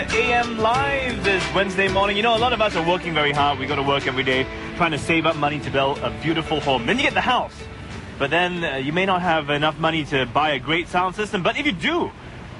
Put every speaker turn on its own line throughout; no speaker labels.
to AM Live this Wednesday morning. You know, a lot of us are working very hard. We go to work every day trying to save up money to build a beautiful home. Then you get the house. But then you may not have enough money to buy a great sound system. But if you do,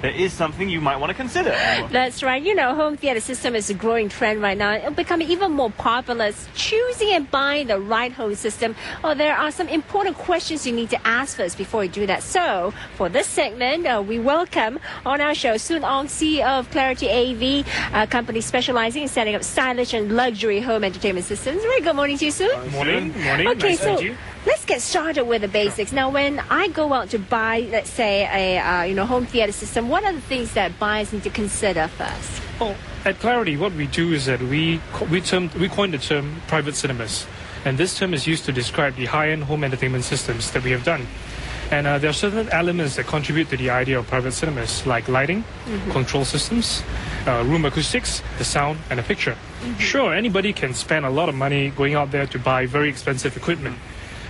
there is something you might want to consider.
That's right. You know, home theater system is a growing trend right now. It'll become even more popular. Choosing and buying the right home system, there are some important questions you need to ask first before you do that. So, for this segment, we welcome on our show Soon Ong, CEO of Clarity AV, a company specializing in setting up stylish and luxury home entertainment systems. Very good morning to you, Soon.
Morning. Morning.
Okay,
nice to meet you.
Let's get started with the basics. Now, when I go out to buy, let's say, a home theater system, what are the things that buyers need to consider first?
Well, at Clarity, what we do is that we coined the term private cinemas. And this term is used to describe the high-end home entertainment systems that we have done. And there are certain elements that contribute to the idea of private cinemas, like lighting, control systems, room acoustics, the sound, and the picture. Sure, anybody can spend a lot of money going out there to buy very expensive equipment.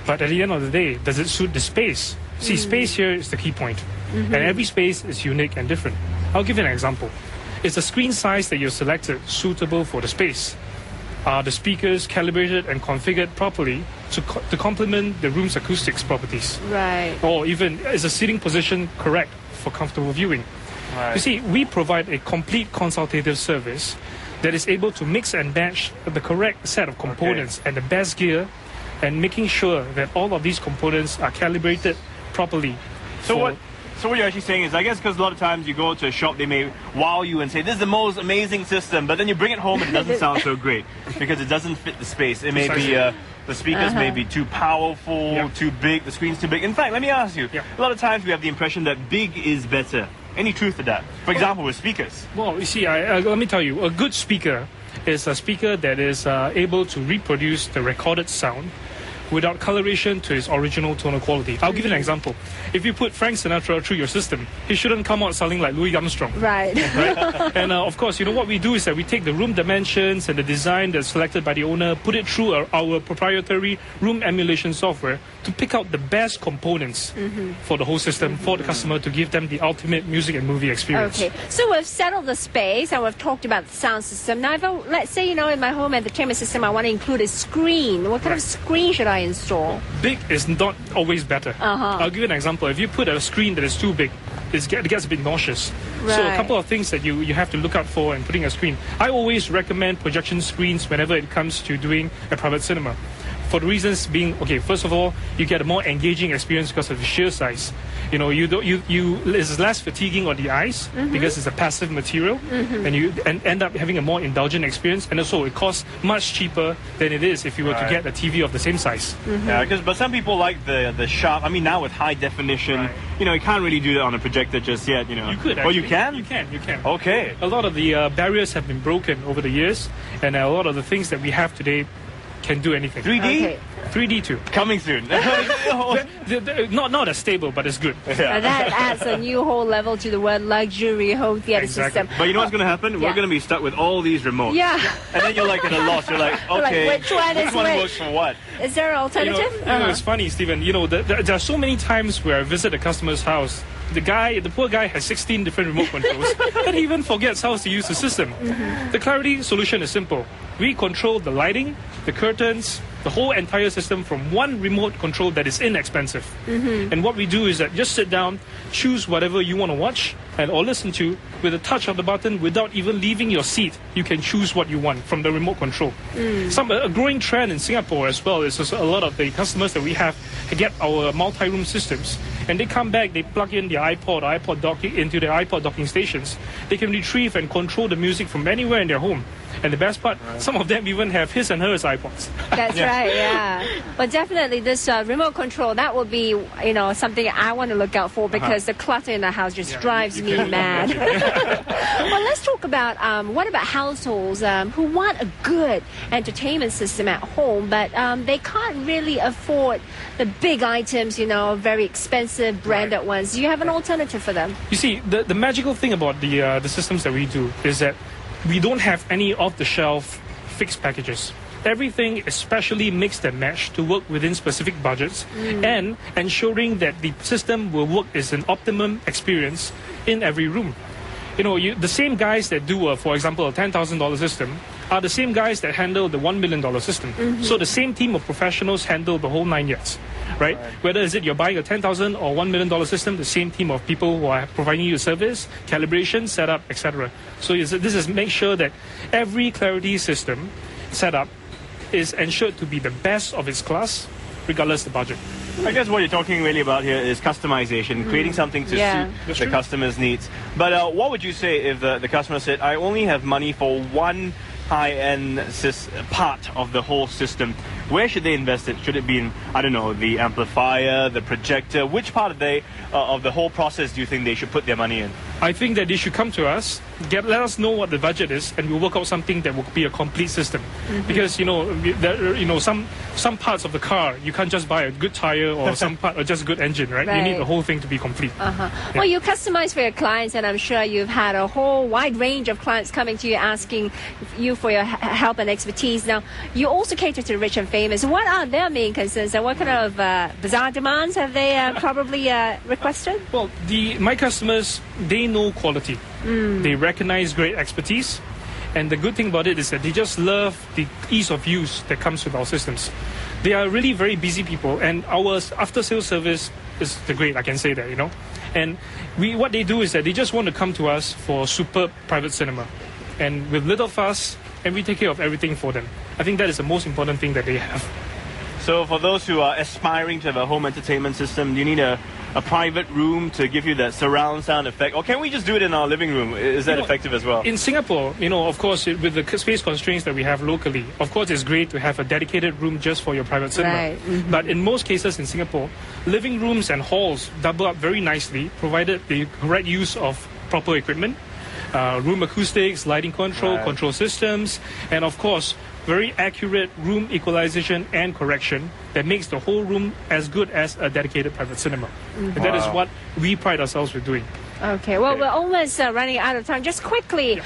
But at the end of the day, does it suit the space? See, space here is the key point. And every space is unique and different. I'll give you an example. Is the screen size that you selected suitable for the space? Are the speakers calibrated and configured properly to complement the room's acoustics properties?
Right.
Or even, is the seating position correct for comfortable viewing?
Right.
You see, we provide a complete consultative service that is able to mix and match the correct set of components and the best gear, and making sure that all of these components are calibrated properly.
So what you're actually saying is, I guess because a lot of times you go to a shop, they may wow you and say, this is the most amazing system, but then you bring it home and it doesn't sound so great because it doesn't fit the space. It may be, the speakers may be too powerful, too big, the screen's too big. In fact, let me ask you, a lot of times we have the impression that big is better. Any truth to that? For example, with speakers.
Well, you see, let me tell you, a good speaker is a speaker that is able to reproduce the recorded sound without coloration to its original tonal quality. I'll give you an example. If you put Frank Sinatra through your system, he shouldn't come out sounding like Louis Armstrong.
Right.
And of course, you know what we do is that we take the room dimensions and the design that's selected by the owner, put it through our proprietary room emulation software to pick out the best components for the whole system for the customer to give them the ultimate music and movie experience.
Okay, so we've settled the space and we've talked about the sound system. Now, let's say, you know, in my home entertainment system, I want to include a screen. What kind of screen should I install?
Big is not always better. I'll give you an example. If you put a screen that is too big, it gets a bit nauseous.
Right.
So a couple of things that you have to look out for in putting a screen. I always recommend projection screens whenever it comes to doing a private cinema. For the reasons being, okay, first of all, you get a more engaging experience because of the sheer size. You know, it's less fatiguing on the eyes because it's a passive material, and you end up having a more indulgent experience. And also, it costs much cheaper than it is if you were to get a TV of the same size.
Yeah, but some people like the sharp. I mean, now with high definition, you know, you can't really do that on a projector just yet. You know,
you could. Actually.
Oh, you can.
You can.
Okay.
A lot of the barriers have been broken over the years, and a lot of the things that we have today can do anything.
3D?
Okay.
3D too.
Coming soon.
Not as stable, but it's good.
That adds a new whole level to the word luxury home theater system.
But you know what's going to happen? We're going to be stuck with all these remotes.
Yeah.
And then you're like at a loss. You're like, okay,
like, which one
works for what?
Is there an alternative?
You know, it's funny, Stephen. You know, there are so many times where I visit a customer's house. The poor guy has 16 different remote controls and he even forgets how to use the system. The Clarity solution is simple. We control the lighting, the curtains, the whole entire system from one remote control that is inexpensive. And what we do is that just sit down, choose whatever you want to watch or listen to with a touch of the button without even leaving your seat. You can choose what you want from the remote control. A growing trend in Singapore as well is a lot of the customers that we have get our multi-room systems. And they come back, they plug in their iPod docking into their iPod docking stations. They can retrieve and control the music from anywhere in their home. And the best part, some of them even have his and hers iPods.
That's right, yeah. But definitely this remote control, that will be, you know, something I want to look out for because the clutter in the house just drives me mad. Well, let's talk about, what about households who want a good entertainment system at home, but they can't really afford the big items, you know, very expensive branded ones. Do you have an alternative for them?
You see, the magical thing about the systems that we do is that we don't have any off-the-shelf fixed packages. Everything is specially mixed and matched to work within specific budgets and ensuring that the system will work as an optimum experience in every room. the same guys that do, for example, a $10,000 system are the same guys that handle the $1 million system. So the same team of professionals handle the whole 9 yards, right? Whether is it you're buying a $10,000 or $1 million system, the same team of people who are providing you service, calibration, setup, etc. So this is make sure that every Clarity system setup is ensured to be the best of its class, regardless of the budget.
I guess what you're talking really about here is customization, creating something to suit the customer's needs. But what would you say if the customer said, I only have money for one high-end part of the whole system? Where should they invest it? Should it be in, I don't know, the amplifier, the projector? Which part of the whole process do you think they should put their money in?
I think that they should come to us, let us know what the budget is, and we'll work out something that will be a complete system. Because some parts of the car you can't just buy a good tire or some part or just a good engine, right? You need the whole thing to be complete.
Well, you customize for your clients, and I'm sure you've had a whole wide range of clients coming to you asking you for your help and expertise. Now, you also cater to the rich and famous. What are their main concerns, and what kind of bizarre demands have they probably requested?
Well, my customers, they know quality. They recognize great expertise, and the good thing about it is that they just love the ease of use that comes with our systems. They are really very busy people, and our after-sales service is the great, I can say that, And what they do is that they just want to come to us for superb private cinema, and with little fuss, and we take care of everything for them. I think that is the most important thing that they have.
So for those who are aspiring to have a home entertainment system, do you need a private room to give you that surround sound effect? Or can we just do it in our living room? Is that effective as well?
In Singapore, of course, with the space constraints that we have locally, of course, it's great to have a dedicated room just for your private cinema. But in most cases in Singapore, living rooms and halls double up very nicely, provided the correct use of proper equipment, room acoustics, lighting control systems, and of course, very accurate room equalization and correction that makes the whole room as good as a dedicated private cinema. And that is what we pride ourselves with doing.
Okay, well, we're almost running out of time. Just quickly,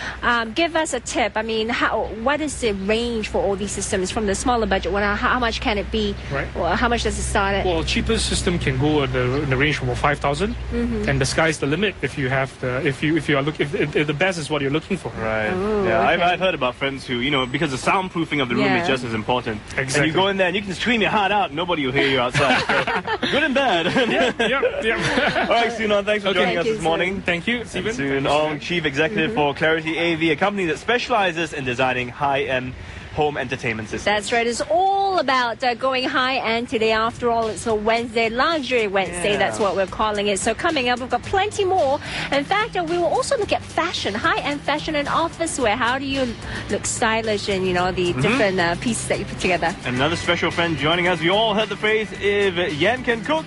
give us a tip. I mean, what is the range for all these systems from the smaller budget? How much can it be? Right. Well, how much does it start at?
Well, cheapest system can go in the range from 5,000, and the sky's the limit if you have if the best is what you're looking for.
Right. I've heard about friends who because the soundproofing of the room is just as important.
Exactly.
And you go in there and you can scream your heart out, nobody will hear you outside. So, good and bad. All right, Soon-Ong, thanks for joining us this morning.
Thank you, Stephen.
Soon-Ong, Chief Executive for Clarity AV, a company that specializes in designing high-end home entertainment systems.
That's right. It's all about going high-end today. After all, it's a Wednesday, Luxury Wednesday. That's what we're calling it. So coming up, we've got plenty more. In fact, we will also look at fashion, high-end fashion and office wear. How do you look stylish in, the different pieces that you put together?
Another special friend joining us. We all heard the phrase, if Yan can cook,